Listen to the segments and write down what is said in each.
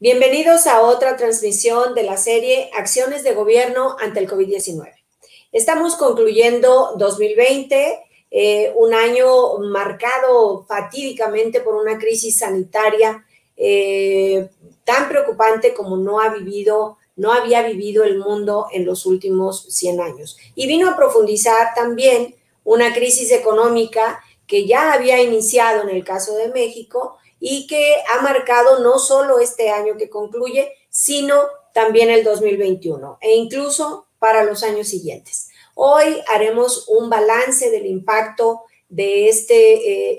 Bienvenidos a otra transmisión de la serie Acciones de Gobierno ante el COVID-19. Estamos concluyendo 2020, un año marcado fatídicamente por una crisis sanitaria tan preocupante como no había vivido el mundo en los últimos 100 años. Y vino a profundizar también una crisis económica que ya había iniciado en el caso de México y que ha marcado no solo este año que concluye, sino también el 2021 e incluso para los años siguientes. Hoy haremos un balance del impacto de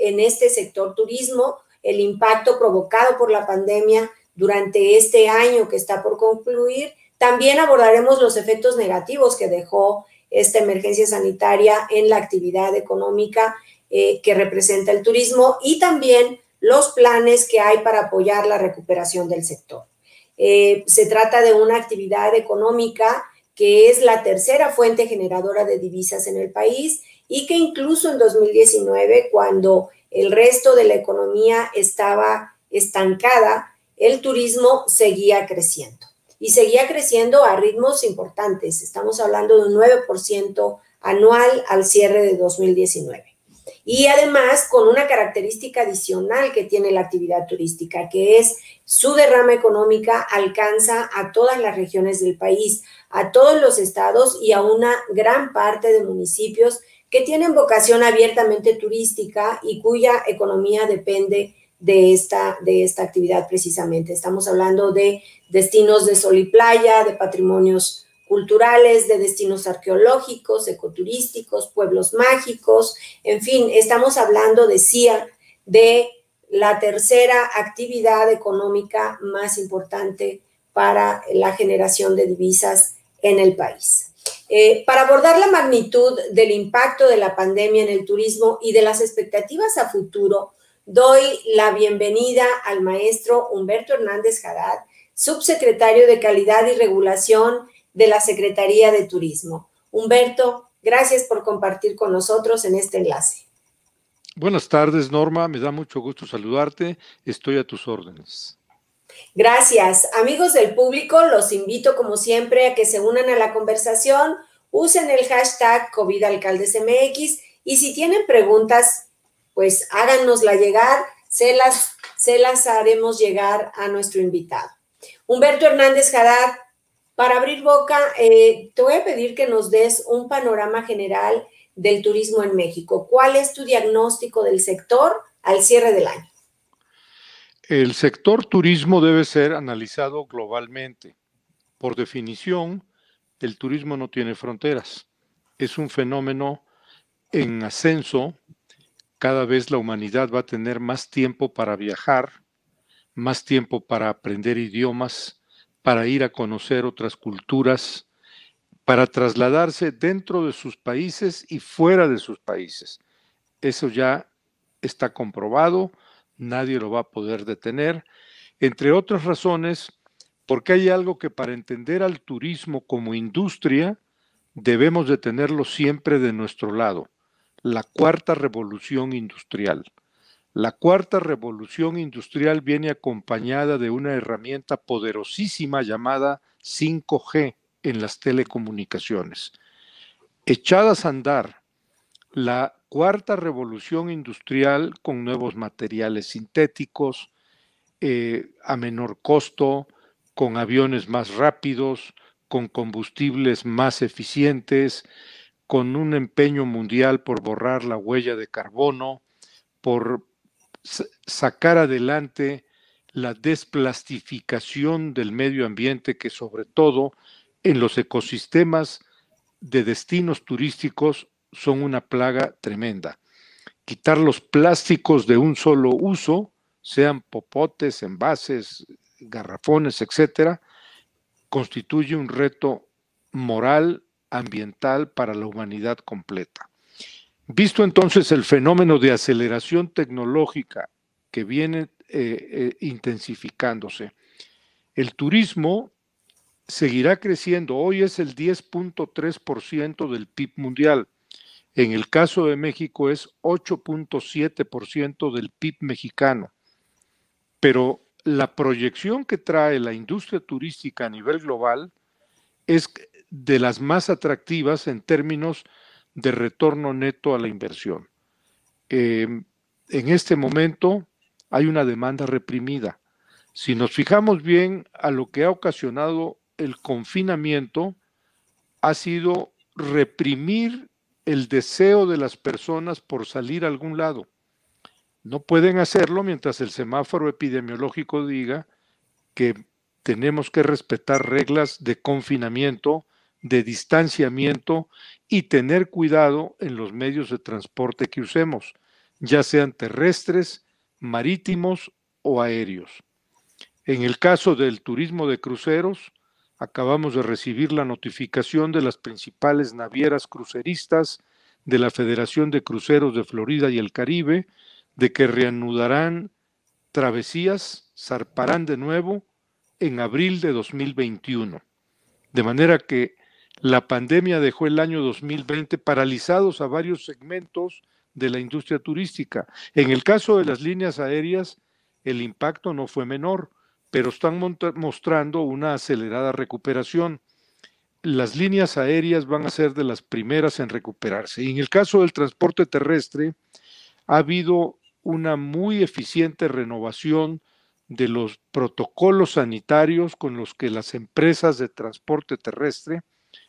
en este sector turismo, el impacto provocado por la pandemia durante este año que está por concluir. También abordaremos los efectos negativos que dejó esta emergencia sanitaria en la actividad económica que representa el turismo y también los planes que hay para apoyar la recuperación del sector. Se trata de una actividad económica que es la tercera fuente generadora de divisas en el país y que incluso en 2019, cuando el resto de la economía estaba estancada, el turismo seguía creciendo. Y seguía creciendo a ritmos importantes. Estamos hablando de un 9% anual al cierre de 2019. Y además con una característica adicional que tiene la actividad turística, que es su derrama económica alcanza a todas las regiones del país, a todos los estados y a una gran parte de municipios que tienen vocación abiertamente turística y cuya economía depende de esta actividad precisamente. Estamos hablando de destinos de sol y playa, de patrimonios culturales, de destinos arqueológicos, ecoturísticos, pueblos mágicos, en fin, estamos hablando, decía, de la tercera actividad económica más importante para la generación de divisas en el país. Para abordar la magnitud del impacto de la pandemia en el turismo y de las expectativas a futuro, doy la bienvenida al maestro Humberto Hernández Haddad, subsecretario de Calidad y Regulación de la Secretaría de Turismo. Humberto, gracias por compartir con nosotros en este enlace. Buenas tardes, Norma. Me da mucho gusto saludarte. Estoy a tus órdenes. Gracias. Amigos del público, los invito como siempre a que se unan a la conversación, usen el hashtag COVIDalcaldesMX y si tienen preguntas, pues háganosla llegar, se las haremos llegar a nuestro invitado. Humberto Hernández Haddad, para abrir boca, te voy a pedir que nos des un panorama general del turismo en México. ¿Cuál es tu diagnóstico del sector al cierre del año? El sector turismo debe ser analizado globalmente. Por definición, el turismo no tiene fronteras. Es un fenómeno en ascenso. Cada vez la humanidad va a tener más tiempo para viajar, más tiempo para aprender idiomas, para ir a conocer otras culturas, para trasladarse dentro de sus países y fuera de sus países. Eso ya está comprobado, nadie lo va a poder detener, entre otras razones, porque hay algo que para entender al turismo como industria debemos de tenerlo siempre de nuestro lado, la cuarta revolución industrial. La cuarta revolución industrial viene acompañada de una herramienta poderosísima llamada 5G en las telecomunicaciones. Echadas a andar la cuarta revolución industrial con nuevos materiales sintéticos, a menor costo, con aviones más rápidos, con combustibles más eficientes, con un empeño mundial por borrar la huella de carbono, por sacar adelante la desplastificación del medio ambiente que sobre todo en los ecosistemas de destinos turísticos son una plaga tremenda. Quitar los plásticos de un solo uso, sean popotes, envases, garrafones, etcétera, constituye un reto moral, ambiental para la humanidad completa. Visto entonces el fenómeno de aceleración tecnológica que viene intensificándose, el turismo seguirá creciendo. Hoy es el 10.3% del PIB mundial. En el caso de México es 8.7% del PIB mexicano. Pero la proyección que trae la industria turística a nivel global es de las más atractivas en términos de retorno neto a la inversión. En este momento hay una demanda reprimida. Si nos fijamos bien a lo que ha ocasionado el confinamiento, ha sido reprimir el deseo de las personas por salir a algún lado. No pueden hacerlo mientras el semáforo epidemiológico diga que tenemos que respetar reglas de confinamiento, de distanciamiento y tener cuidado en los medios de transporte que usemos, ya sean terrestres, marítimos o aéreos. En el caso del turismo de cruceros, acabamos de recibir la notificación de las principales navieras cruceristas de la Federación de Cruceros de Florida y el Caribe de que reanudarán travesías, zarparán de nuevo en abril de 2021. De manera que la pandemia dejó el año 2020 paralizados a varios segmentos de la industria turística. En el caso de las líneas aéreas, el impacto no fue menor, pero están mostrando una acelerada recuperación. Las líneas aéreas van a ser de las primeras en recuperarse. Y en el caso del transporte terrestre, ha habido una muy eficiente renovación de los protocolos sanitarios con los que las empresas de transporte terrestre,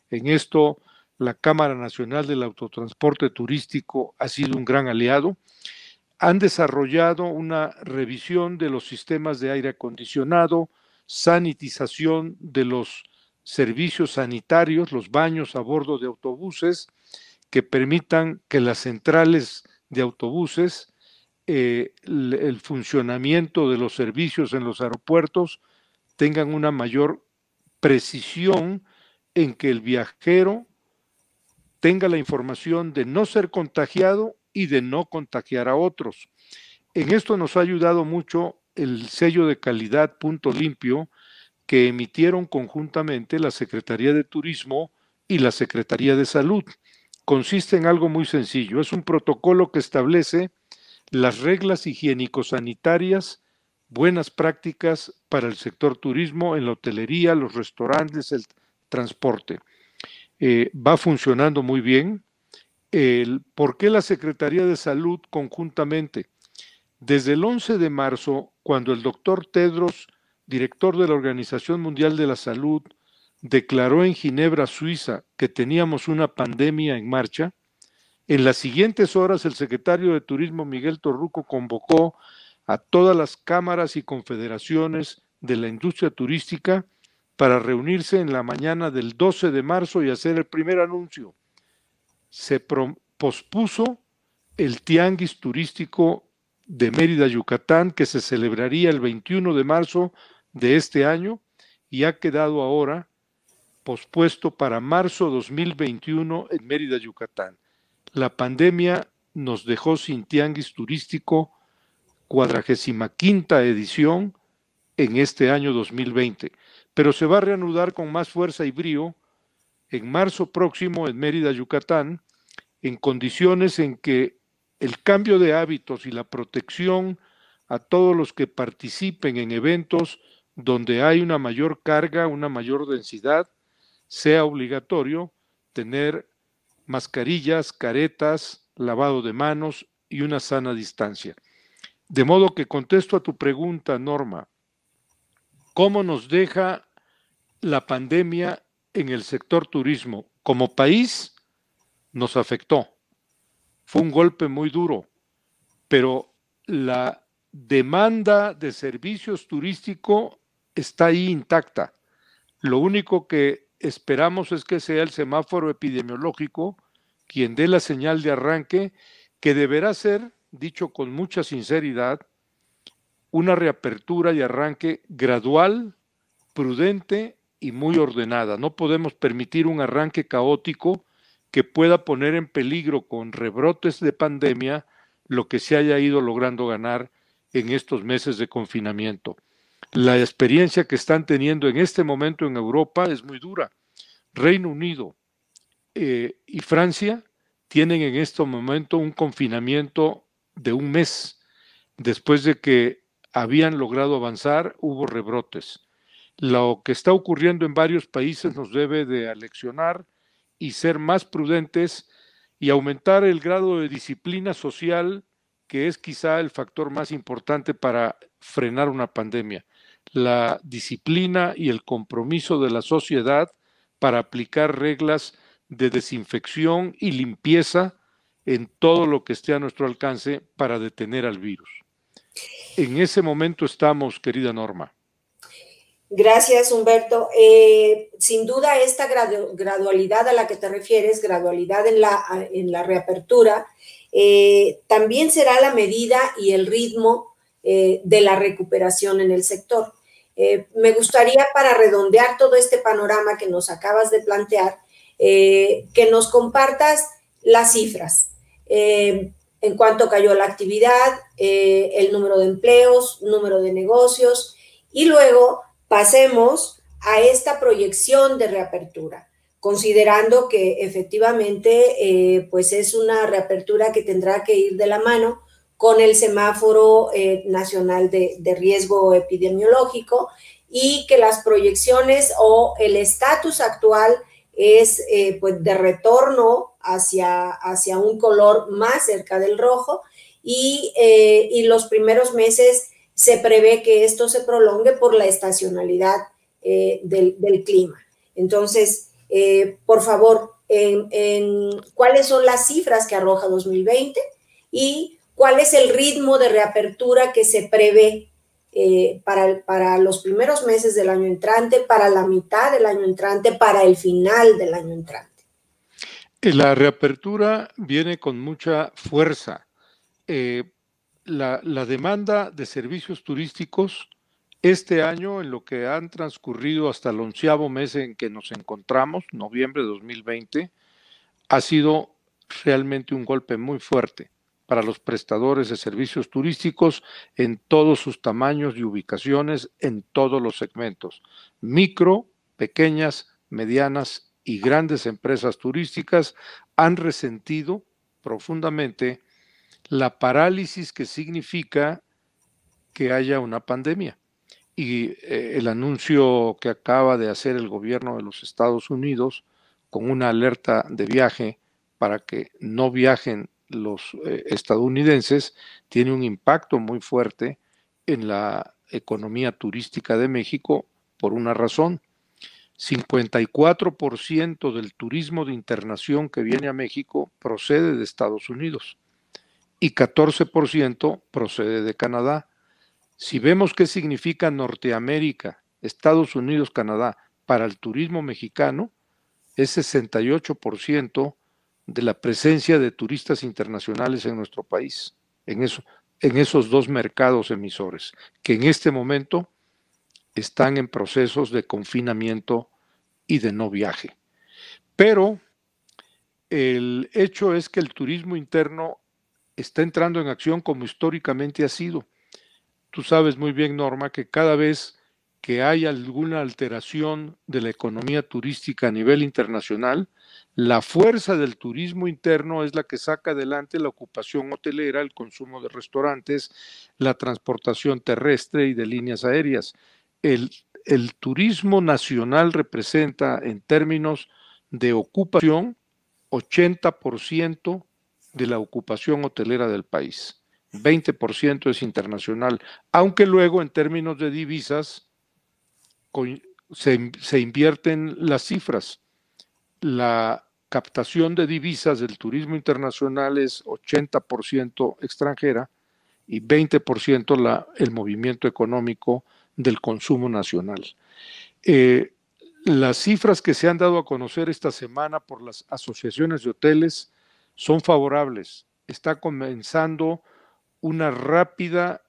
en esto la Cámara Nacional del Autotransporte Turístico ha sido un gran aliado, han desarrollado una revisión de los sistemas de aire acondicionado, sanitización de los servicios sanitarios, los baños a bordo de autobuses, que permitan que las centrales de autobuses, el funcionamiento de los servicios en los aeropuertos tengan una mayor precisión en que el viajero tenga la información de no ser contagiado y de no contagiar a otros. En esto nos ha ayudado mucho el sello de calidad Punto Limpio que emitieron conjuntamente la Secretaría de Turismo y la Secretaría de Salud. Consiste en algo muy sencillo, es un protocolo que establece las reglas higiénico-sanitarias, buenas prácticas para el sector turismo, en la hotelería, los restaurantes, el transporte. Va funcionando muy bien. ¿Por qué la Secretaría de Salud conjuntamente? Desde el 11 de marzo, cuando el doctor Tedros, director de la Organización Mundial de la Salud, declaró en Ginebra, Suiza, que teníamos una pandemia en marcha, en las siguientes horas el secretario de Turismo Miguel Torruco convocó a todas las cámaras y confederaciones de la industria turística para reunirse en la mañana del 12 de marzo y hacer el primer anuncio. Se pospuso el tianguis turístico de Mérida, Yucatán, que se celebraría el 21 de marzo de este año y ha quedado ahora pospuesto para marzo 2021 en Mérida, Yucatán. La pandemia nos dejó sin tianguis turístico 45ª edición en este año 2020, pero se va a reanudar con más fuerza y brío en marzo próximo en Mérida, Yucatán, en condiciones en que el cambio de hábitos y la protección a todos los que participen en eventos donde hay una mayor carga, una mayor densidad, sea obligatorio tener mascarillas, caretas, lavado de manos y una sana distancia. De modo que contesto a tu pregunta, Norma, ¿cómo nos deja la pandemia en el sector turismo? Como país nos afectó. Fue un golpe muy duro, pero la demanda de servicios turísticos está ahí intacta. Lo único que esperamos es que sea el semáforo epidemiológico quien dé la señal de arranque, que deberá ser, dicho con mucha sinceridad, una reapertura y arranque gradual, prudente y muy ordenada. No podemos permitir un arranque caótico que pueda poner en peligro con rebrotes de pandemia lo que se haya ido logrando ganar en estos meses de confinamiento. La experiencia que están teniendo en este momento en Europa es muy dura. Reino Unido y Francia tienen en este momento un confinamiento de un mes, después de que habían logrado avanzar, hubo rebrotes. Lo que está ocurriendo en varios países nos debe de aleccionar y ser más prudentes y aumentar el grado de disciplina social, que es quizá el factor más importante para frenar una pandemia. La disciplina y el compromiso de la sociedad para aplicar reglas de desinfección y limpieza en todo lo que esté a nuestro alcance para detener al virus. En ese momento estamos, querida Norma. Gracias, Humberto. Sin duda, esta gradualidad a la que te refieres, gradualidad en la reapertura, también será la medida y el ritmo de la recuperación en el sector. Me gustaría, para redondear todo este panorama que nos acabas de plantear, que nos compartas las cifras. En cuánto cayó la actividad, el número de empleos, número de negocios, y luego pasemos a esta proyección de reapertura, considerando que efectivamente pues es una reapertura que tendrá que ir de la mano con el semáforo nacional de riesgo epidemiológico, y que las proyecciones o el estatus actual es pues de retorno hacia un color más cerca del rojo, y los primeros meses se prevé que esto se prolongue por la estacionalidad del clima. Entonces, por favor, ¿cuáles son las cifras que arroja 2020 y cuál es el ritmo de reapertura que se prevé para los primeros meses del año entrante, para la mitad del año entrante, para el final del año entrante? La reapertura viene con mucha fuerza. La demanda de servicios turísticos este año, en lo que han transcurrido hasta el 11º mes en que nos encontramos, noviembre de 2020, ha sido realmente un golpe muy fuerte para los prestadores de servicios turísticos en todos sus tamaños y ubicaciones, en todos los segmentos. Micro, pequeñas, medianas y grandes empresas turísticas han resentido profundamente la parálisis que significa que haya una pandemia. Y el anuncio que acaba de hacer el gobierno de los Estados Unidos con una alerta de viaje para que no viajen los estadounidenses tiene un impacto muy fuerte en la economía turística de México por una razón. 54% del turismo de internación que viene a México procede de Estados Unidos y 14% procede de Canadá. Si vemos qué significa Norteamérica, Estados Unidos, Canadá, para el turismo mexicano, es 68% de la presencia de turistas internacionales en nuestro país, en esos dos mercados emisores, que en este momento están en procesos de confinamiento y de no viaje. Pero el hecho es que el turismo interno está entrando en acción como históricamente ha sido. Tú sabes muy bien, Norma, que cada vez que hay alguna alteración de la economía turística a nivel internacional, la fuerza del turismo interno es la que saca adelante la ocupación hotelera, el consumo de restaurantes, la transportación terrestre y de líneas aéreas. El turismo nacional representa en términos de ocupación 80% de la ocupación hotelera del país. 20% es internacional, aunque luego en términos de divisas se invierten las cifras. La captación de divisas del turismo internacional es 80% extranjera y 20% el movimiento económico del consumo nacional. Las cifras que se han dado a conocer esta semana por las asociaciones de hoteles son favorables. Está comenzando una rápida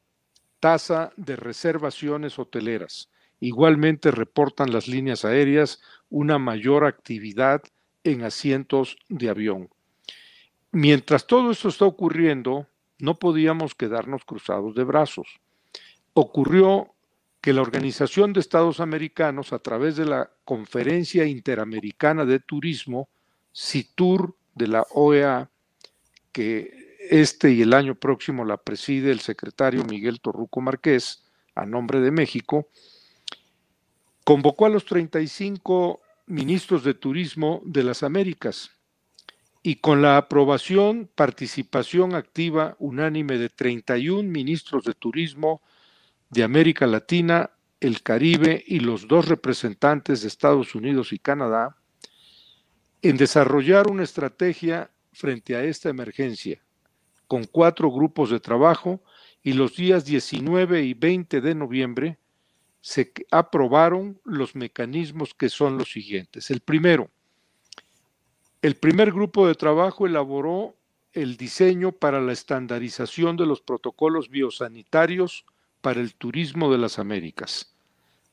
tasa de reservaciones hoteleras. Igualmente reportan las líneas aéreas una mayor actividad en asientos de avión. Mientras todo esto está ocurriendo, no podíamos quedarnos cruzados de brazos. Ocurrió que la Organización de Estados Americanos, a través de la Conferencia Interamericana de Turismo, CITUR de la OEA, que este y el año próximo la preside el secretario Miguel Torruco Márquez, a nombre de México, convocó a los 35 ministros de turismo de las Américas y con la aprobación, participación activa unánime de 31 ministros de turismo de América Latina, el Caribe y los 2 representantes de Estados Unidos y Canadá, en desarrollar una estrategia frente a esta emergencia, con 4 grupos de trabajo, y los días 19 y 20 de noviembre se aprobaron los mecanismos que son los siguientes. El primer grupo de trabajo elaboró el diseño para la estandarización de los protocolos biosanitarios para el turismo de las Américas.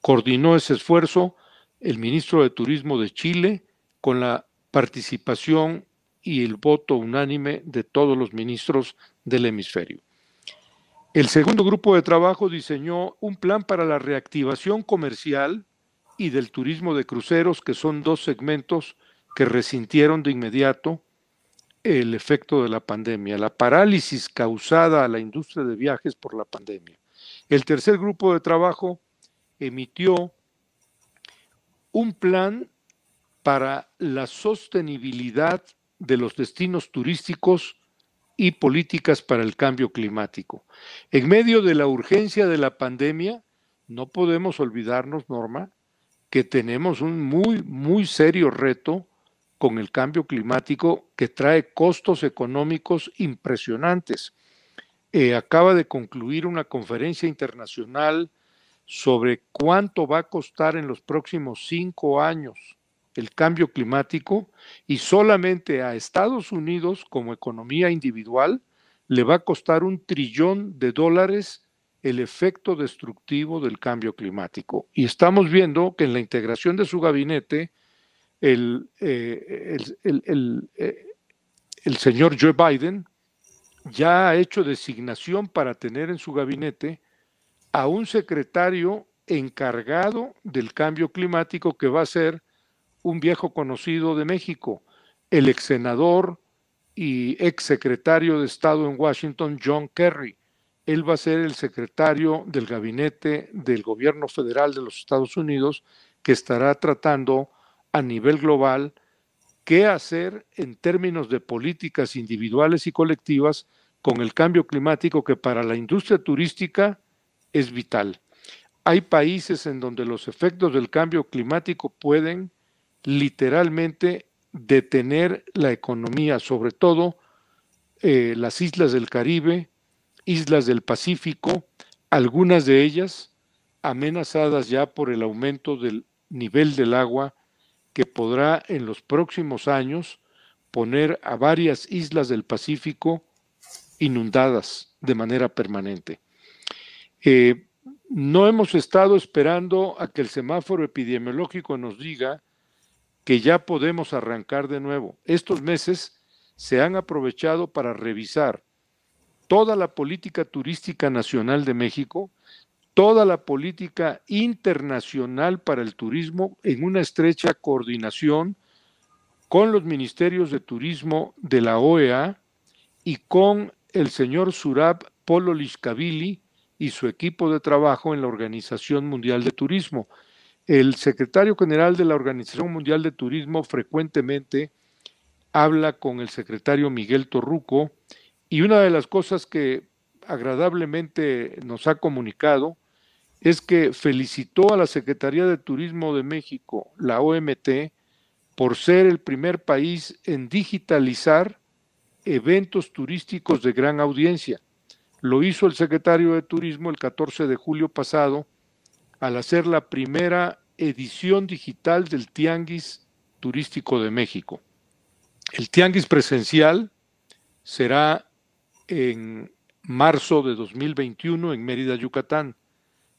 Coordinó ese esfuerzo el ministro de Turismo de Chile con la participación y el voto unánime de todos los ministros del hemisferio. El segundo grupo de trabajo diseñó un plan para la reactivación comercial y del turismo de cruceros, que son 2 segmentos que resintieron de inmediato el efecto de la pandemia, la parálisis causada a la industria de viajes por la pandemia. El tercer grupo de trabajo emitió un plan para la sostenibilidad de los destinos turísticos y políticas para el cambio climático. En medio de la urgencia de la pandemia, no podemos olvidarnos, Norma, que tenemos un muy serio reto con el cambio climático que trae costos económicos impresionantes. Acaba de concluir una conferencia internacional sobre cuánto va a costar en los próximos 5 años el cambio climático, y solamente a Estados Unidos como economía individual le va a costar $1 trillón el efecto destructivo del cambio climático. Y estamos viendo que en la integración de su gabinete el señor Joe Biden ya ha hecho designación para tener en su gabinete a un secretario encargado del cambio climático, que va a ser un viejo conocido de México, el ex senador y ex secretario de Estado en Washington, John Kerry. Él va a ser el secretario del gabinete del gobierno federal de los Estados Unidos, que estará tratando a nivel global qué hacer en términos de políticas individuales y colectivas con el cambio climático, que para la industria turística es vital. Hay países en donde los efectos del cambio climático pueden literalmente detener la economía, sobre todo las islas del Caribe, islas del Pacífico, algunas de ellas amenazadas ya por el aumento del nivel del agua, que podrá en los próximos años poner a varias islas del Pacífico inundadas de manera permanente. No hemos estado esperando a que el semáforo epidemiológico nos diga que ya podemos arrancar de nuevo. Estos meses se han aprovechado para revisar toda la política turística nacional de México, toda la política internacional para el turismo, en una estrecha coordinación con los ministerios de turismo de la OEA y con el señor Zurab Pololiashvili y su equipo de trabajo en la Organización Mundial de Turismo. El secretario general de la Organización Mundial de Turismo frecuentemente habla con el secretario Miguel Torruco, y una de las cosas que agradablemente nos ha comunicado es que felicitó a la Secretaría de Turismo de México, la OMT, por ser el primer país en digitalizar eventos turísticos de gran audiencia. Lo hizo el secretario de Turismo el 14 de julio pasado, al hacer la primera edición digital del Tianguis Turístico de México. El Tianguis presencial será en marzo de 2021 en Mérida, Yucatán,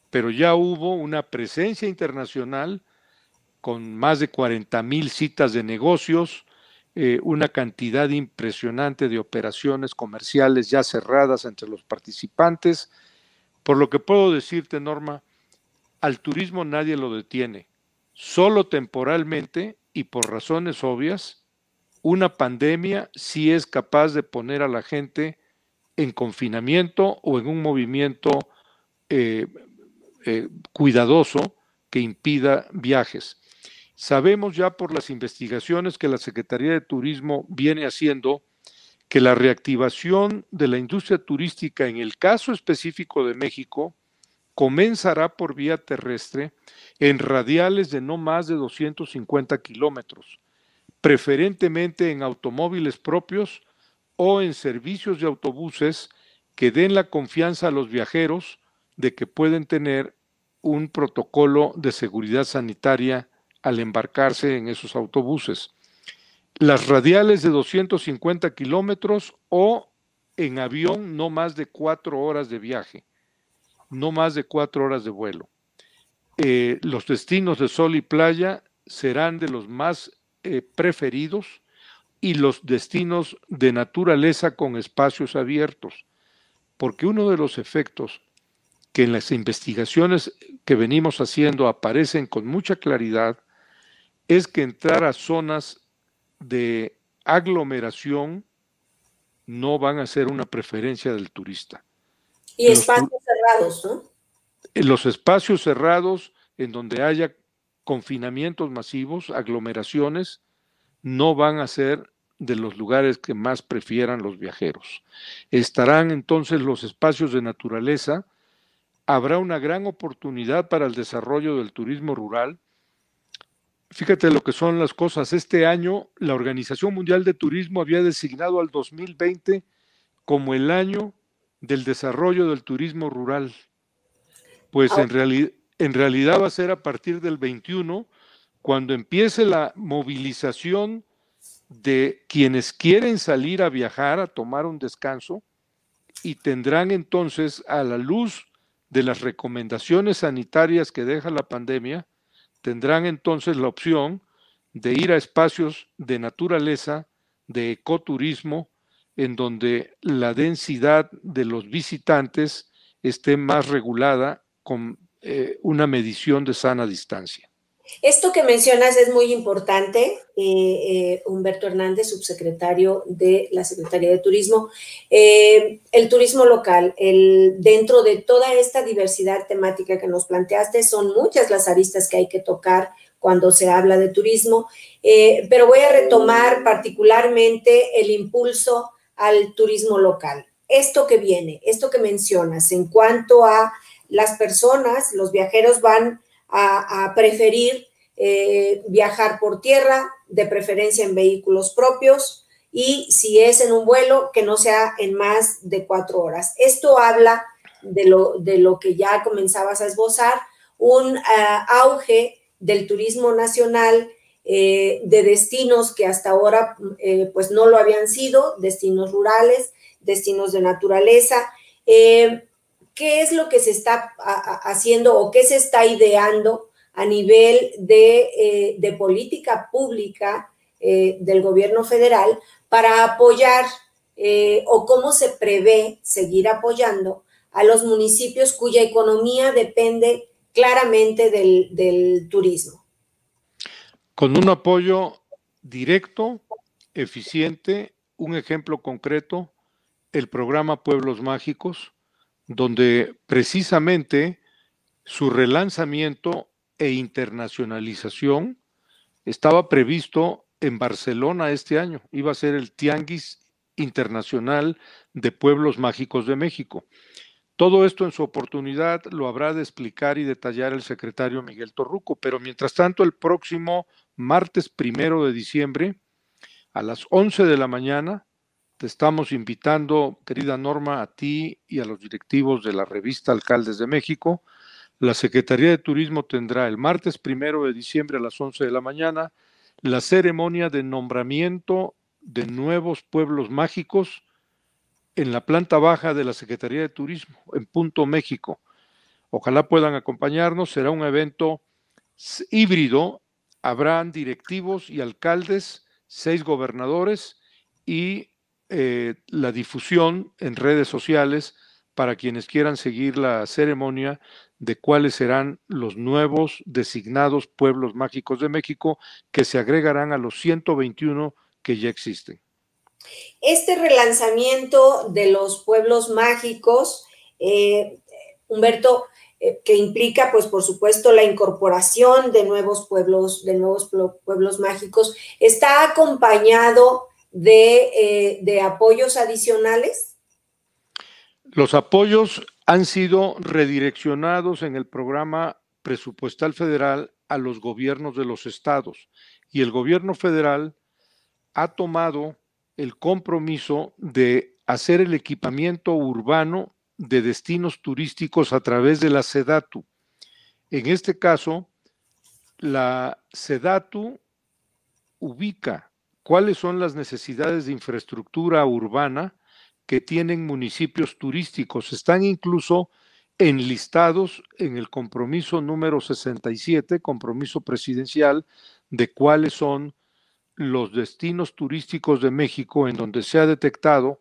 pero ya hubo una presencia internacional con más de 40,000 citas de negocios, una cantidad impresionante de operaciones comerciales ya cerradas entre los participantes, por lo que puedo decirte, Norma, al turismo nadie lo detiene, solo temporalmente y por razones obvias. Una pandemia sí es capaz de poner a la gente en confinamiento o en un movimiento cuidadoso que impida viajes. Sabemos ya por las investigaciones que la Secretaría de Turismo viene haciendo que la reactivación de la industria turística en el caso específico de México comenzará por vía terrestre en radiales de no más de 250 kilómetros, preferentemente en automóviles propios o en servicios de autobuses que den la confianza a los viajeros de que pueden tener un protocolo de seguridad sanitaria al embarcarse en esos autobuses. Las radiales de 250 kilómetros o en avión no más de 4 horas de viaje, no más de 4 horas de vuelo. Los destinos de sol y playa serán de los más preferidos y los destinos de naturaleza con espacios abiertos, porque uno de los efectos que en las investigaciones que venimos haciendo aparecen con mucha claridad es que entrar a zonas de aglomeración no van a ser una preferencia del turista. Y espacios cerrados, ¿no? Los espacios cerrados en donde haya confinamientos masivos, aglomeraciones, no van a ser de los lugares que más prefieran los viajeros. Estarán entonces los espacios de naturaleza. Habrá una gran oportunidad para el desarrollo del turismo rural. Fíjate lo que son las cosas. Este año la Organización Mundial de Turismo había designado al 2020 como el año del desarrollo del turismo rural. Pues en realidad va a ser a partir del 21, cuando empiece la movilización de quienes quieren salir a viajar, a tomar un descanso, y tendrán entonces, a la luz de las recomendaciones sanitarias que deja la pandemia, tendrán entonces la opción de ir a espacios de naturaleza, de ecoturismo, en donde la densidad de los visitantes esté más regulada con una medición de sana distancia. Esto que mencionas es muy importante, Humberto Hernández, subsecretario de la Secretaría de Turismo. El turismo local, dentro de toda esta diversidad temática que nos planteaste, son muchas las aristas que hay que tocar cuando se habla de turismo, pero voy a retomar particularmente el impulso al turismo local. Esto que viene, esto que mencionas, en cuanto a las personas, los viajeros van a preferir viajar por tierra, de preferencia en vehículos propios, y si es en un vuelo, que no sea en más de 4 horas. Esto habla de lo que ya comenzabas a esbozar, un auge del turismo nacional, de destinos que hasta ahora pues no lo habían sido, destinos rurales, destinos de naturaleza. ¿Qué es lo que se está haciendo o qué se está ideando a nivel de política pública del gobierno federal para apoyar o cómo se prevé seguir apoyando a los municipios cuya economía depende claramente del turismo? Con un apoyo directo, eficiente, un ejemplo concreto, el programa Pueblos Mágicos, donde precisamente su relanzamiento e internacionalización estaba previsto en Barcelona este año. Iba a ser el Tianguis Internacional de Pueblos Mágicos de México. Todo esto en su oportunidad lo habrá de explicar y detallar el secretario Miguel Torruco, pero mientras tanto el próximo martes 1 de diciembre a las 11 de la mañana te estamos invitando, querida Norma, a ti y a los directivos de la revista Alcaldes de México. La Secretaría de Turismo tendrá el martes 1 de diciembre a las 11 de la mañana la ceremonia de nombramiento de nuevos pueblos mágicos en la planta baja de la Secretaría de Turismo, en Punto México. Ojalá puedan acompañarnos, será un evento híbrido, habrán directivos y alcaldes, 6 gobernadores y la difusión en redes sociales para quienes quieran seguir la ceremonia de cuáles serán los nuevos designados pueblos mágicos de México que se agregarán a los 121 que ya existen. Este relanzamiento de los pueblos mágicos, Humberto, que implica, pues, por supuesto, la incorporación de nuevos pueblos mágicos, ¿está acompañado de apoyos adicionales? Los apoyos han sido redireccionados en el programa presupuestal federal a los gobiernos de los estados y el gobierno federal ha tomado el compromiso de hacer el equipamiento urbano de destinos turísticos a través de la SEDATU. En este caso, la SEDATU ubica cuáles son las necesidades de infraestructura urbana que tienen municipios turísticos. Están incluso enlistados en el compromiso número 67, compromiso presidencial, de cuáles son los destinos turísticos de México en donde se ha detectado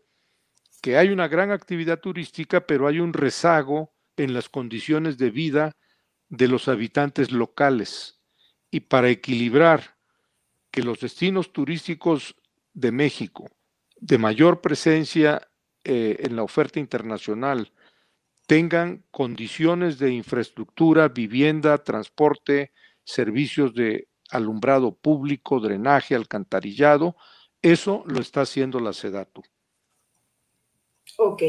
que hay una gran actividad turística, pero hay un rezago en las condiciones de vida de los habitantes locales. Y para equilibrar que los destinos turísticos de México, de mayor presencia en la oferta internacional, tengan condiciones de infraestructura, vivienda, transporte, servicios de alumbrado público, drenaje, alcantarillado, eso lo está haciendo la SEDATU. Ok.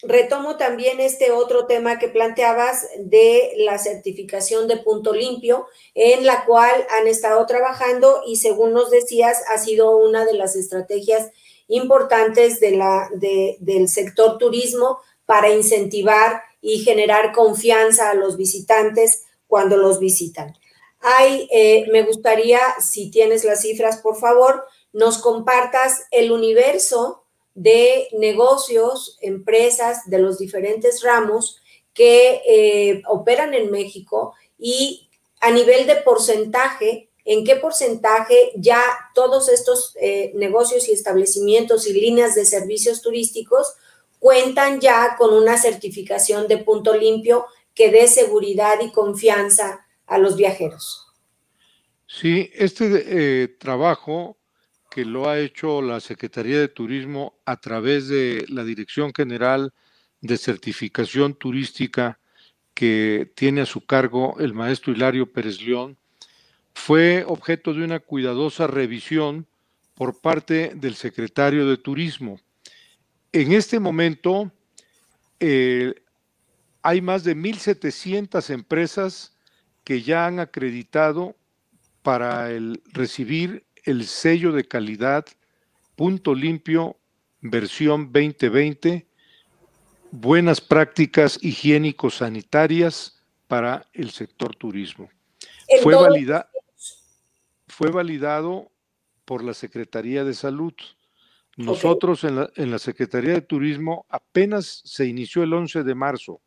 Retomo también este otro tema que planteabas de la certificación de Punto Limpio, en la cual han estado trabajando y según nos decías, ha sido una de las estrategias importantes del sector turismo para incentivar y generar confianza a los visitantes cuando los visitan. Me gustaría, si tienes las cifras, por favor, nos compartas el universo de negocios, empresas de los diferentes ramos que operan en México y a nivel de porcentaje, ¿en qué porcentaje ya todos estos negocios y establecimientos y líneas de servicios turísticos cuentan ya con una certificación de Punto Limpio que dé seguridad y confianza a los viajeros? Sí, este trabajo que lo ha hecho la Secretaría de Turismo a través de la Dirección General de Certificación Turística que tiene a su cargo el maestro Hilario Pérez León, fue objeto de una cuidadosa revisión por parte del secretario de Turismo. En este momento hay más de 1,700 empresas que ya han acreditado para recibir el sello de calidad Punto Limpio versión 2020, buenas prácticas higiénico-sanitarias para el sector turismo. Fue validado por la Secretaría de Salud. Nosotros en la Secretaría de Turismo apenas se inició el 11 de marzo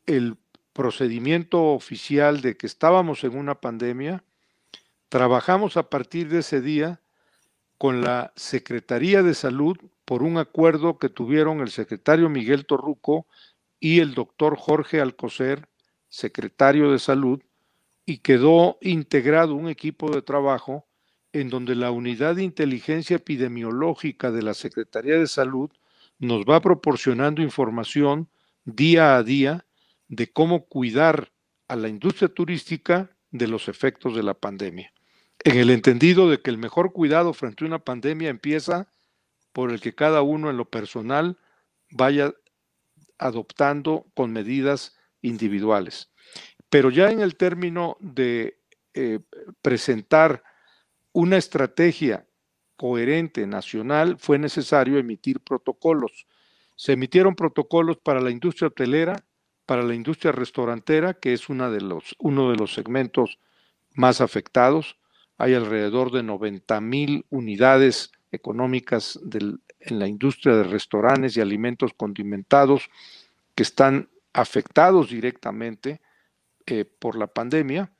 el procedimiento oficial de que estábamos en una pandemia. Trabajamos a partir de ese día con la Secretaría de Salud por un acuerdo que tuvieron el secretario Miguel Torruco y el doctor Jorge Alcocer, secretario de Salud, y quedó integrado un equipo de trabajo en donde la unidad de inteligencia epidemiológica de la Secretaría de Salud nos va proporcionando información día a día de cómo cuidar a la industria turística de los efectos de la pandemia. En el entendido de que el mejor cuidado frente a una pandemia empieza por el que cada uno en lo personal vaya adoptando con medidas individuales. Pero ya en el término de presentar una estrategia coherente nacional, fue necesario emitir protocolos. Se emitieron protocolos para la industria hotelera, para la industria restaurantera, que es uno de los segmentos más afectados. Hay alrededor de 90,000 unidades económicas en la industria de restaurantes y alimentos condimentados que están afectados directamente por la pandemia.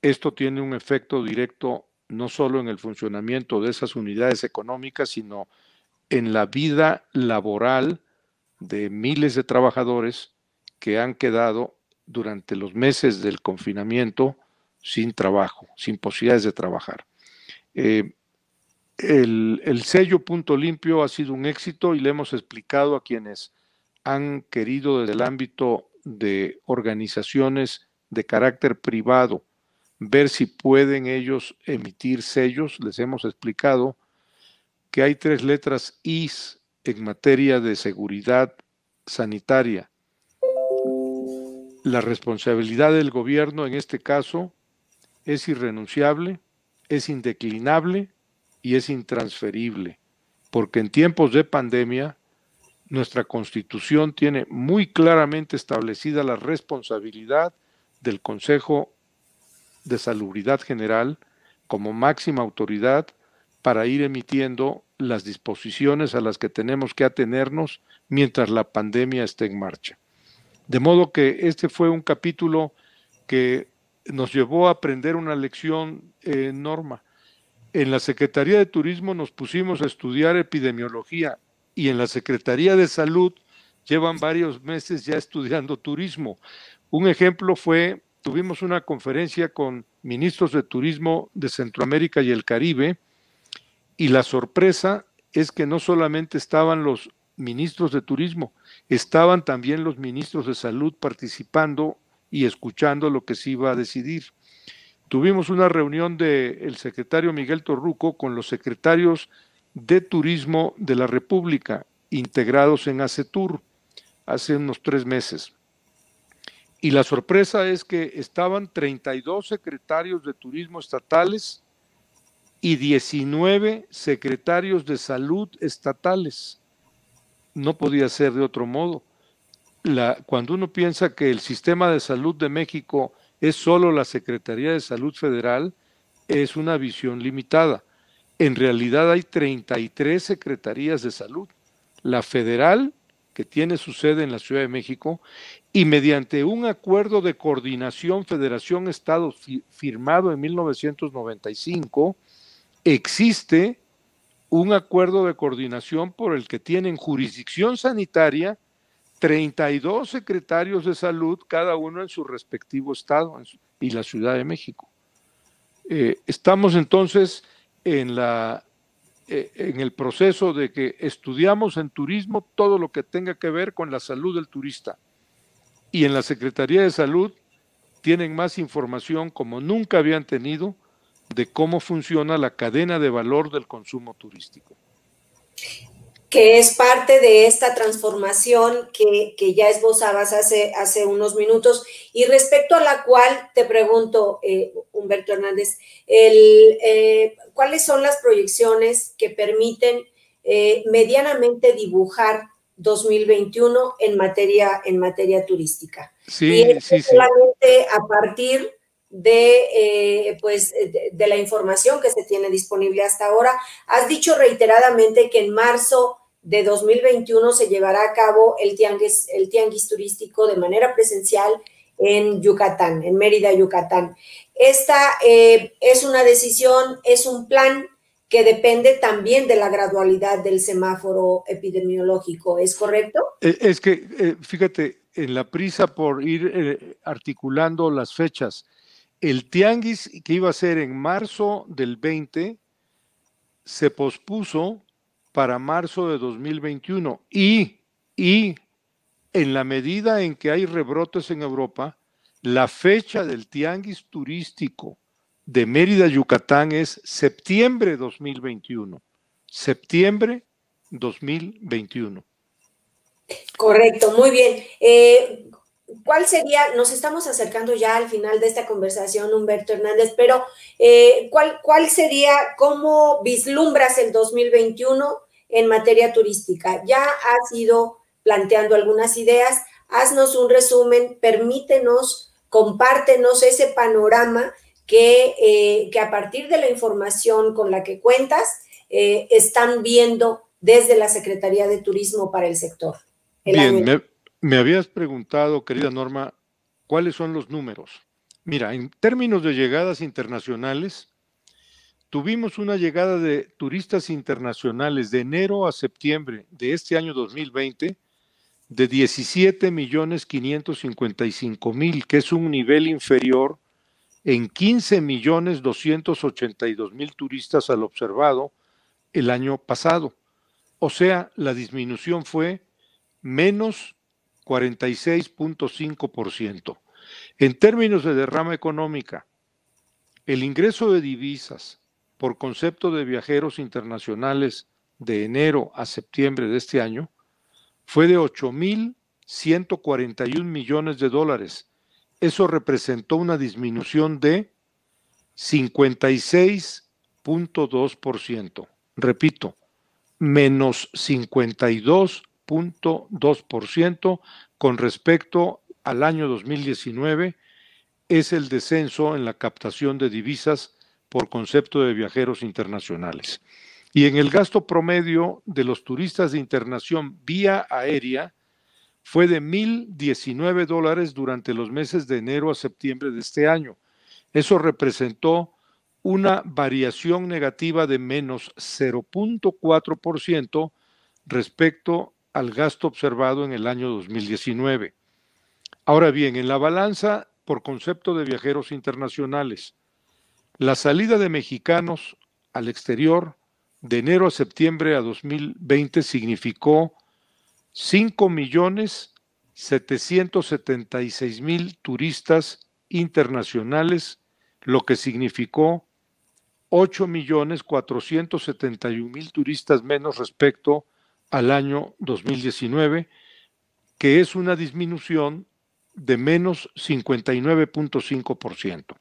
Esto tiene un efecto directo no solo en el funcionamiento de esas unidades económicas, sino en la vida laboral de miles de trabajadores que han quedado durante los meses del confinamiento sin trabajo, sin posibilidades de trabajar. el sello Punto Limpio ha sido un éxito y le hemos explicado a quienes han querido desde el ámbito de organizaciones de carácter privado ver si pueden ellos emitir sellos. Les hemos explicado que hay 3 letras IS en materia de seguridad sanitaria. La responsabilidad del gobierno en este caso es irrenunciable, es indeclinable y es intransferible, porque en tiempos de pandemia nuestra Constitución tiene muy claramente establecida la responsabilidad del Consejo de Salubridad General como máxima autoridad para ir emitiendo las disposiciones a las que tenemos que atenernos mientras la pandemia esté en marcha. De modo que este fue un capítulo que nos llevó a aprender una lección, Norma. En la Secretaría de Turismo nos pusimos a estudiar epidemiología y en la Secretaría de Salud llevan varios meses ya estudiando turismo. Un ejemplo fue, tuvimos una conferencia con ministros de turismo de Centroamérica y el Caribe y la sorpresa es que no solamente estaban los ministros de turismo, estaban también los ministros de salud participando y escuchando lo que se iba a decidir. Tuvimos una reunión del secretario Miguel Torruco con los secretarios de turismo de la República, integrados en ACETUR, hace unos 3 meses. Y la sorpresa es que estaban 32 secretarios de turismo estatales y 19 secretarios de salud estatales. No podía ser de otro modo. Cuando uno piensa que el sistema de salud de México es solo la Secretaría de Salud Federal, es una visión limitada. En realidad hay 33 secretarías de salud. La federal, que tiene su sede en la Ciudad de México, y mediante un acuerdo de coordinación Federación-Estado firmado en 1995, existe un acuerdo de coordinación por el que tienen jurisdicción sanitaria 32 secretarios de salud, cada uno en su respectivo estado y la Ciudad de México. Estamos entonces en el proceso de que estudiamos en turismo todo lo que tenga que ver con la salud del turista. Y en la Secretaría de Salud tienen más información como nunca habían tenido de cómo funciona la cadena de valor del consumo turístico. Que es parte de esta transformación que ya esbozabas hace unos minutos y respecto a la cual te pregunto, Humberto Hernández, ¿cuáles son las proyecciones que permiten medianamente dibujar 2021 en materia turística? Sí, y sí, solamente a partir de la información que se tiene disponible hasta ahora. Has dicho reiteradamente que en marzo de 2021 se llevará a cabo el tianguis turístico de manera presencial en Yucatán, en Mérida, Yucatán. Esta es una decisión, es un plan que depende también de la gradualidad del semáforo epidemiológico, ¿es correcto? Es que, fíjate, en la prisa por ir articulando las fechas, el tianguis que iba a ser en marzo del 20 se pospuso para marzo de 2021 y en la medida en que hay rebrotes en Europa, la fecha del tianguis turístico de Mérida, Yucatán es septiembre 2021. Septiembre 2021. Correcto, muy bien. ¿Cuál sería? Nos estamos acercando ya al final de esta conversación, Humberto Hernández, pero ¿cuál sería, cómo vislumbras el 2021 en materia turística? Ya has ido planteando algunas ideas, haznos un resumen, permítenos, compártenos ese panorama que a partir de la información con la que cuentas, están viendo desde la Secretaría de Turismo para el sector. Bien, me habías preguntado, querida Norma, ¿cuáles son los números? Mira, en términos de llegadas internacionales, tuvimos una llegada de turistas internacionales de enero a septiembre de este año 2020 de 17.555.000, que es un nivel inferior en 15.282.000 turistas al observado el año pasado. O sea, la disminución fue menos 46.5%. En términos de derrama económica, el ingreso de divisas por concepto de viajeros internacionales de enero a septiembre de este año fue de 8.141 millones de dólares. Eso representó una disminución de 56.2%. Repito, menos 52.2% con respecto al año 2019 es el descenso en la captación de divisas por concepto de viajeros internacionales. Y en el gasto promedio de los turistas de internación vía aérea fue de $1,019 durante los meses de enero a septiembre de este año. Eso representó una variación negativa de menos 0.4% respecto al gasto observado en el año 2019. Ahora bien, en la balanza por concepto de viajeros internacionales, la salida de mexicanos al exterior de enero a septiembre a 2020 significó 5.776.000 turistas internacionales, lo que significó 8.471.000 turistas menos respecto al año 2019, que es una disminución de menos 59.5%.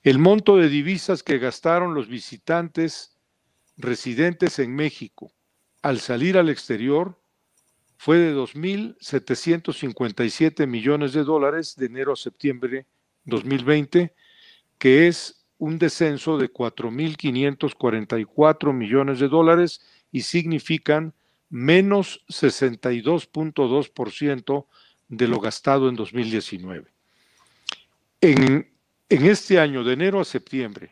El monto de divisas que gastaron los visitantes residentes en México al salir al exterior fue de 2.757 millones de dólares de enero a septiembre 2020, que es un descenso de 4.544 millones de dólares y significan menos 62.2% de lo gastado en 2019. En este año, de enero a septiembre,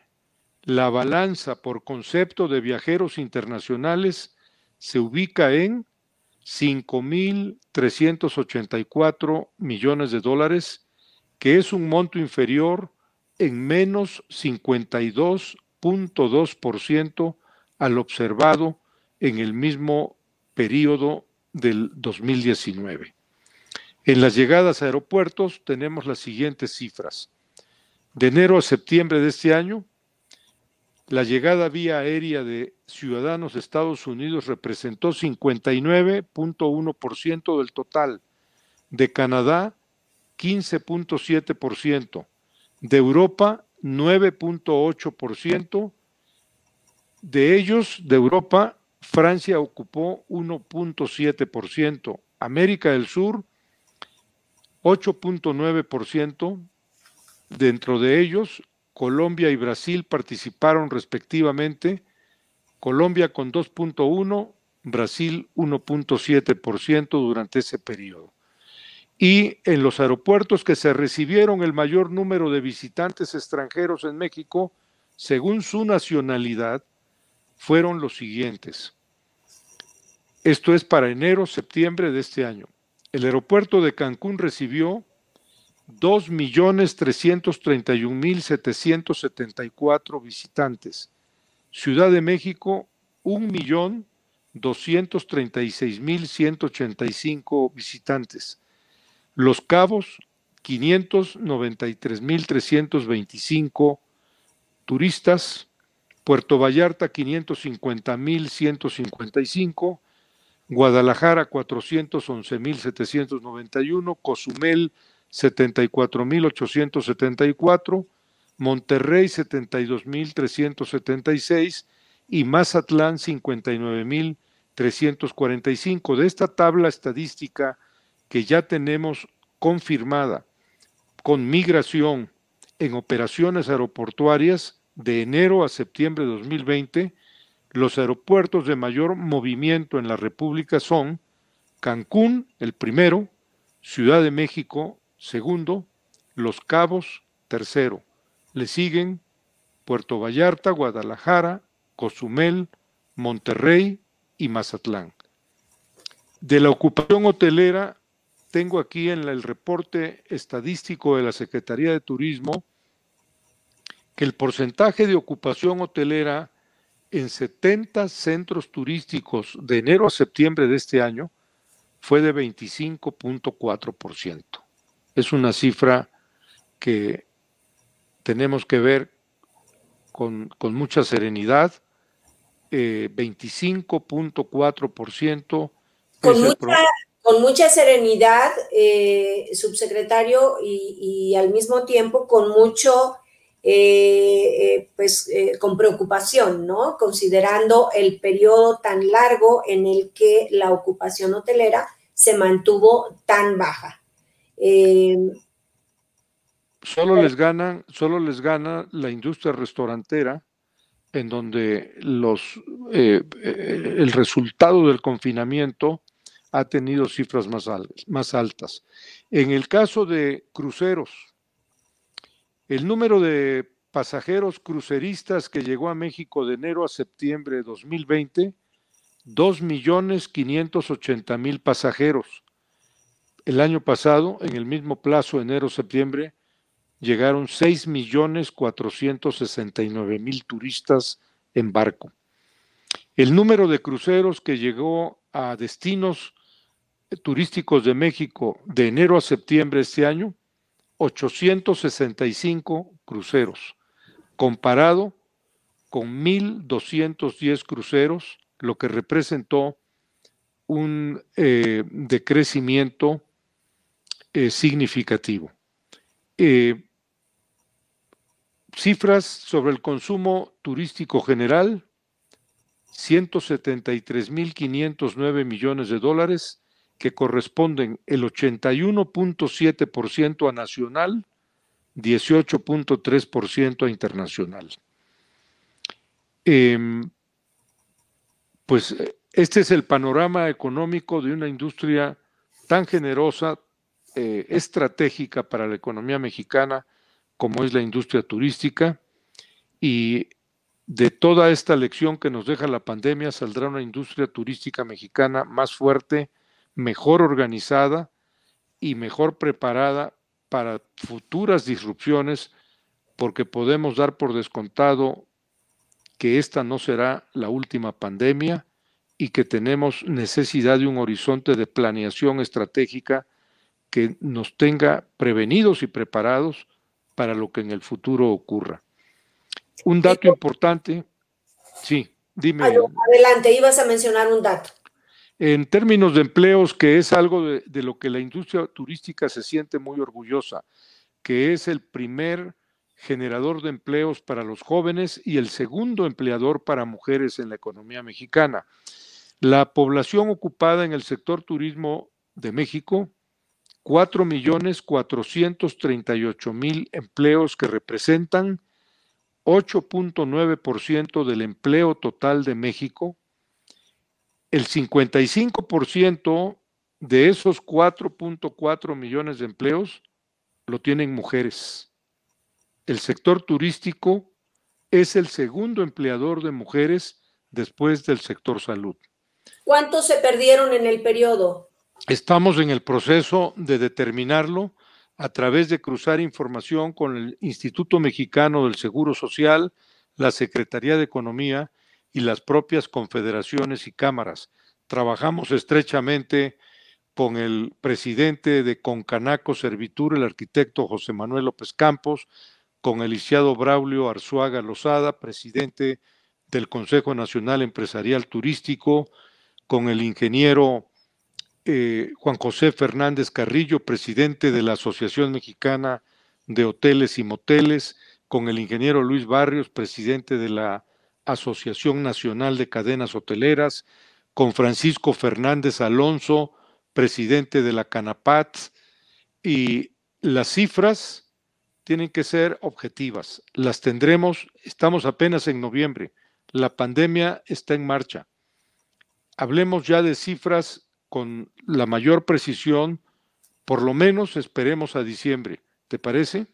la balanza por concepto de viajeros internacionales se ubica en 5.384 millones de dólares, que es un monto inferior en menos 52.2% al observado en el mismo periodo del 2019. En las llegadas a aeropuertos tenemos las siguientes cifras. De enero a septiembre de este año, la llegada vía aérea de ciudadanos de Estados Unidos representó 59.1% del total, de Canadá 15.7%, de Europa 9.8%, de ellos, de Europa, Francia ocupó 1.7%, América del Sur 8.9%, dentro de ellos Colombia y Brasil participaron respectivamente, Colombia con 2.1%, Brasil 1.7% durante ese periodo. Y en los aeropuertos que se recibieron el mayor número de visitantes extranjeros en México, según su nacionalidad, fueron los siguientes. Esto es para enero-septiembre de este año. El aeropuerto de Cancún recibió 2.331.774 visitantes. Ciudad de México, 1.236.185 visitantes. Los Cabos, 593.325 turistas. Puerto Vallarta, 550.155. Guadalajara, 411.791. Cozumel, 74.874, Monterrey 72.376 y Mazatlán 59.345. De esta tabla estadística que ya tenemos confirmada con migración en operaciones aeroportuarias de enero a septiembre de 2020, los aeropuertos de mayor movimiento en la República son Cancún, el primero, Ciudad de México, segundo, Los Cabos, tercero. Le siguen Puerto Vallarta, Guadalajara, Cozumel, Monterrey y Mazatlán. De la ocupación hotelera, tengo aquí en el reporte estadístico de la Secretaría de Turismo que el porcentaje de ocupación hotelera en 70 centros turísticos de enero a septiembre de este año fue de 25.4%. Es una cifra que tenemos que ver con mucha serenidad. 25.4% con mucha serenidad, subsecretario, y al mismo tiempo con mucho, con preocupación, ¿no? Considerando el periodo tan largo en el que la ocupación hotelera se mantuvo tan baja. Solo les gana la industria restaurantera, en donde el resultado del confinamiento ha tenido cifras más altas. En el caso de cruceros, el número de pasajeros cruceristas que llegó a México de enero a septiembre de 2020, 2.580.000 pasajeros. El año pasado, en el mismo plazo, enero-septiembre, llegaron 6.469.000 turistas en barco. El número de cruceros que llegó a destinos turísticos de México de enero a septiembre de este año, 865 cruceros, comparado con 1.210 cruceros, lo que representó un decrecimiento significativo. Cifras sobre el consumo turístico general: 173.509 millones de dólares, que corresponden el 81.7% a nacional, 18.3% a internacional. Pues este es el panorama económico de una industria tan generosa, estratégica para la economía mexicana, como es la industria turística, y de toda esta lección que nos deja la pandemia saldrá una industria turística mexicana más fuerte, mejor organizada y mejor preparada para futuras disrupciones, porque podemos dar por descontado que esta no será la última pandemia y que tenemos necesidad de un horizonte de planeación estratégica que nos tenga prevenidos y preparados para lo que en el futuro ocurra. Un dato importante, sí, dime. Adelante, ibas a mencionar un dato. En términos de empleos, que es algo de lo que la industria turística se siente muy orgullosa, que es el primer generador de empleos para los jóvenes y el segundo empleador para mujeres en la economía mexicana. La población ocupada en el sector turismo de México, 4.438.000 empleos, que representan 8.9% del empleo total de México. El 55% de esos 4.4 millones de empleos lo tienen mujeres. El sector turístico es el segundo empleador de mujeres después del sector salud. ¿Cuántos se perdieron en el periodo? Estamos en el proceso de determinarlo a través de cruzar información con el Instituto Mexicano del Seguro Social, la Secretaría de Economía y las propias confederaciones y cámaras. Trabajamos estrechamente con el presidente de Concanaco Servitur, el arquitecto José Manuel López Campos, con el licenciado Braulio Arzuaga Lozada, presidente del Consejo Nacional Empresarial Turístico, con el ingeniero Juan José Fernández Carrillo, presidente de la Asociación Mexicana de Hoteles y Moteles, con el ingeniero Luis Barrios, presidente de la Asociación Nacional de Cadenas Hoteleras, con Francisco Fernández Alonso, presidente de la Canapat, y las cifras tienen que ser objetivas. Las tendremos, estamos apenas en noviembre, la pandemia está en marcha. Hablemos ya de cifras con la mayor precisión, por lo menos esperemos a diciembre. ¿Te parece?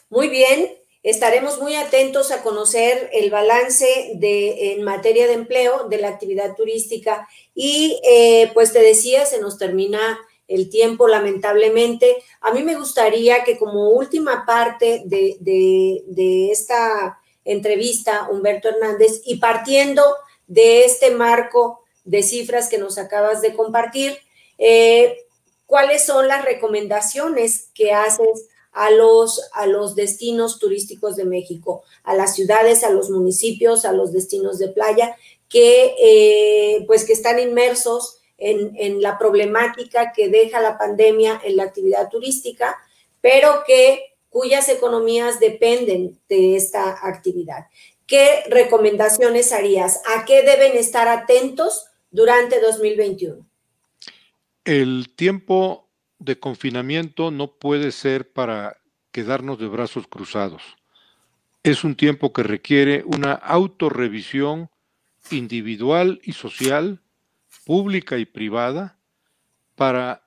Muy bien, estaremos muy atentos a conocer el balance en materia de empleo de la actividad turística y pues te decía, se nos termina el tiempo lamentablemente. A mí me gustaría que como última parte de esta entrevista, Humberto Hernández, y partiendo de este marco de cifras que nos acabas de compartir, ¿cuáles son las recomendaciones que haces a los destinos turísticos de México, a las ciudades, a los municipios, a los destinos de playa, que están inmersos en la problemática que deja la pandemia en la actividad turística, pero cuyas economías dependen de esta actividad? ¿Qué recomendaciones harías? ¿A qué deben estar atentos durante 2021? El tiempo de confinamiento no puede ser para quedarnos de brazos cruzados. Es un tiempo que requiere una autorrevisión individual y social, pública y privada, para,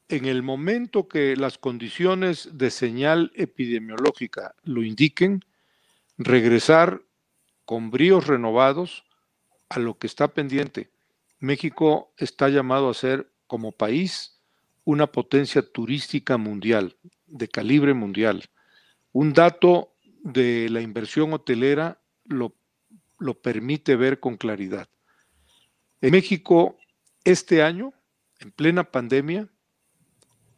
en el momento que las condiciones de señal epidemiológica lo indiquen, regresar con bríos renovados a lo que está pendiente. México está llamado a ser, como país, una potencia turística mundial, de calibre mundial. Un dato de la inversión hotelera lo permite ver con claridad. En México, este año, en plena pandemia,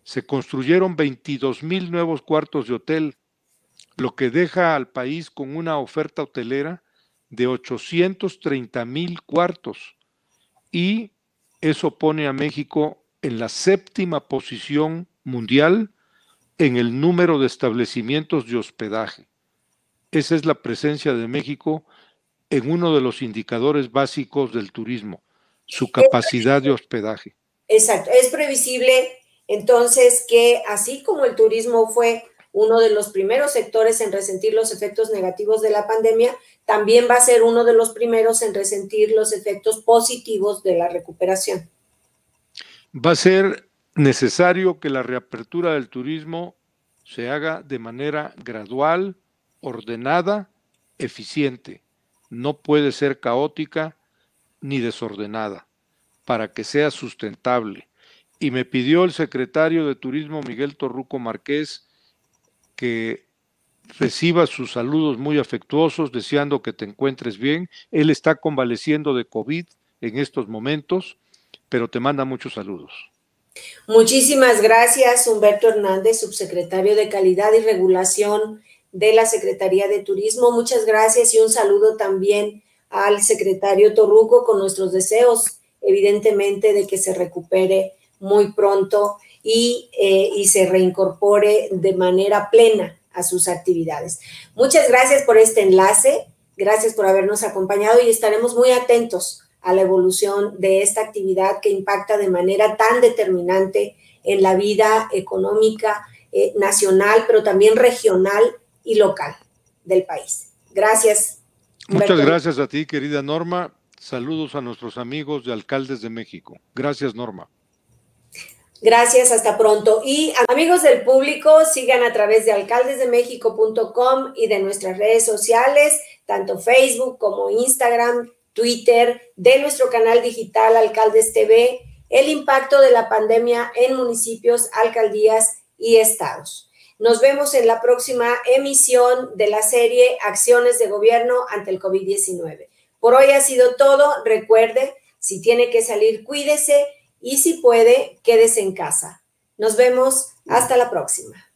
se construyeron 22,000 nuevos cuartos de hotel, lo que deja al país con una oferta hotelera de 830,000 cuartos, y eso pone a México en la 7ª posición mundial en el número de establecimientos de hospedaje. Esa es la presencia de México en uno de los indicadores básicos del turismo, su capacidad de hospedaje. Exacto. Es previsible entonces que, así como el turismo fue uno de los primeros sectores en resentir los efectos negativos de la pandemia, también va a ser uno de los primeros en resentir los efectos positivos de la recuperación. Va a ser necesario que la reapertura del turismo se haga de manera gradual, ordenada, eficiente. No puede ser caótica ni desordenada para que sea sustentable. Y me pidió el secretario de Turismo, Miguel Torruco Márquez, que reciba sus saludos muy afectuosos, deseando que te encuentres bien. Él está convaleciendo de COVID en estos momentos, pero te manda muchos saludos. Muchísimas gracias, Humberto Hernández, subsecretario de Calidad y Regulación de la Secretaría de Turismo. Muchas gracias y un saludo también al secretario Torruco, con nuestros deseos, evidentemente, de que se recupere muy pronto y se reincorpore de manera plena a sus actividades. Muchas gracias por este enlace, gracias por habernos acompañado y estaremos muy atentos a la evolución de esta actividad que impacta de manera tan determinante en la vida económica nacional, pero también regional y local del país. Gracias. Muchas gracias a ti, querida Norma. Saludos a nuestros amigos de Alcaldes de México. Gracias, Norma. Gracias, hasta pronto. Y amigos del público, sigan a través de alcaldesdemexico.com y de nuestras redes sociales, tanto Facebook como Instagram, Twitter, de nuestro canal digital Alcaldes TV, el impacto de la pandemia en municipios, alcaldías y estados. Nos vemos en la próxima emisión de la serie Acciones de Gobierno ante el COVID-19. Por hoy ha sido todo. Recuerde, si tiene que salir, cuídese y si puede, quédese en casa. Nos vemos. Hasta la próxima.